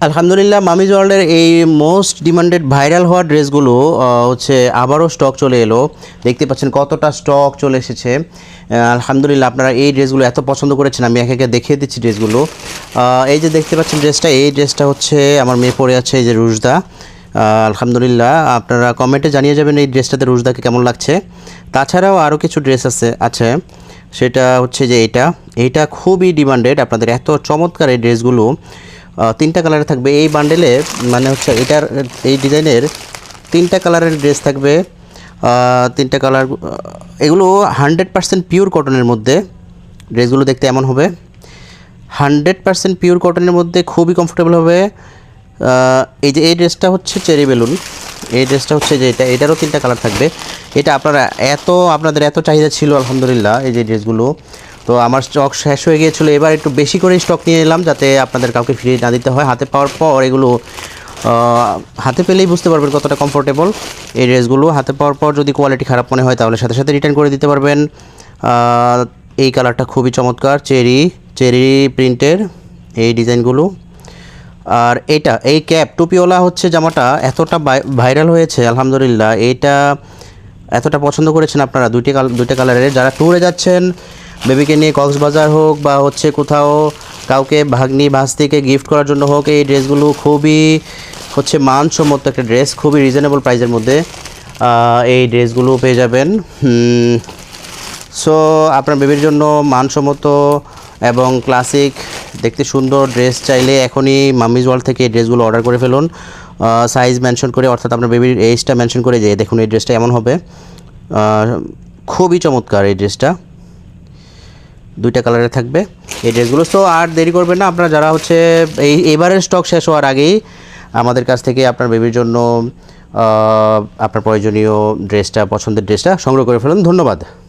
আলহামদুলিল্লাহ, মামিজ ওয়ার্ল্ডের এই মোস্ট ডিমান্ডেড ভাইরাল হওয়া ড্রেসগুলো হচ্ছে আবারও স্টক চলে এলো। দেখতে পাচ্ছেন কতটা স্টক চলে এসেছে। আলহামদুলিল্লাহ, আপনারা এই ড্রেসগুলো এত পছন্দ করেছেন, আমি একে একে দেখিয়ে দিচ্ছি ড্রেসগুলো। এই যে দেখতে পাচ্ছেন ড্রেসটা, এই ড্রেসটা হচ্ছে আমার মেয়ে পরে আছে, এই যে রুশদা। আলহামদুলিল্লাহ, আপনারা কমেন্টে জানিয়ে যাবেন এই ড্রেসটাতে রুশদাকে কেমন লাগছে। তাছাড়াও আরও কিছু ড্রেস আছে, সেটা হচ্ছে যে এইটা খুবই ডিমান্ডেড। আপনাদের এত চমৎকার এই ড্রেসগুলো 3টা কালারে থাকবে এই বান্ডেলে, মানে হচ্ছে এটার এই ডিজাইনের 3টা কালারের ড্রেস থাকবে। 3টা কালার, এগুলো 100% পিওর কটনের মধ্যে। ড্রেসগুলো দেখতে এমন হবে, 100% পিওর কটনের মধ্যে, খুবই কমফোর্টেবল হবে। এই যে এই ড্রেসটা হচ্ছে চেরি বেলুন, এই ড্রেসটা হচ্ছে যে এটারও 3টা কালার থাকবে। এটা আপনাদের এত চাহিদা ছিল আলহামদুলিল্লাহ এই যে ড্রেসগুলো, তো আমার স্টক শেষ হয়ে গিয়েছিলো। এবার একটু বেশি করে স্টক নিয়ে এলাম যাতে আপনাদের কাউকে ফিরিয়ে না দিতে হয়। হাতে পাওয়ার পর এগুলো হাতে পেলেই বুঝতে পারবেন কতটা কমফোর্টেবল এই ড্রেসগুলো। হাতে পাওয়ার পর যদি কোয়ালিটি খারাপ মনে হয় তাহলে সাথে সাথে রিটার্ন করে দিতে পারবেন। এই কালারটা খুবই চমৎকার, চেরি প্রিন্টের এই ডিজাইনগুলো। আর এই ক্যাপ টুপিওয়ালা হচ্ছে জামাটা এতটা ভাইরাল হয়েছে আলহামদুলিল্লাহ। এইটা এতটা পছন্দ করেছেন আপনারা, দুইটা কালারের। যারা ট্যুরে যাচ্ছেন বেবিকে নিয়ে, কক্সবাজার হোক বা হচ্ছে কোথাও কাউকে ভাগ্নি ভাস্তিকে গিফট করার জন্য হোক, এই ড্রেসগুলো খুবই হচ্ছে মানসম্মত একটা ড্রেস, খুবই রিজনেবল প্রাইসের মধ্যে এই ড্রেসগুলো পেয়ে যাবেন। সো আপনার বেবির জন্য মানসম্মত এবং ক্লাসিক দেখতে সুন্দর ড্রেস চাইলে এখনই মামিজ ওয়ার্ল্ড থেকে এই ড্রেসগুলো অর্ডার করে ফেলুন, সাইজ মেনশন করে, অর্থাৎ আপনার বেবির এজটা মেনশন করে। যে দেখুন এই ড্রেসটা এমন হবে, খুবই চমৎকার এই ড্রেসটা। 2টা কালারে থাকবে এই ড্রেসগুলো। তো আর দেরি করবেন না, আপনারা যারা হচ্ছে এবারের স্টক শেষ হওয়ার আগেই আমাদের কাছ থেকে আপনার বেবির জন্য আপনার প্রয়োজনীয় ড্রেসটা, পছন্দের ড্রেসটা সংগ্রহ করে ফেলুন। ধন্যবাদ।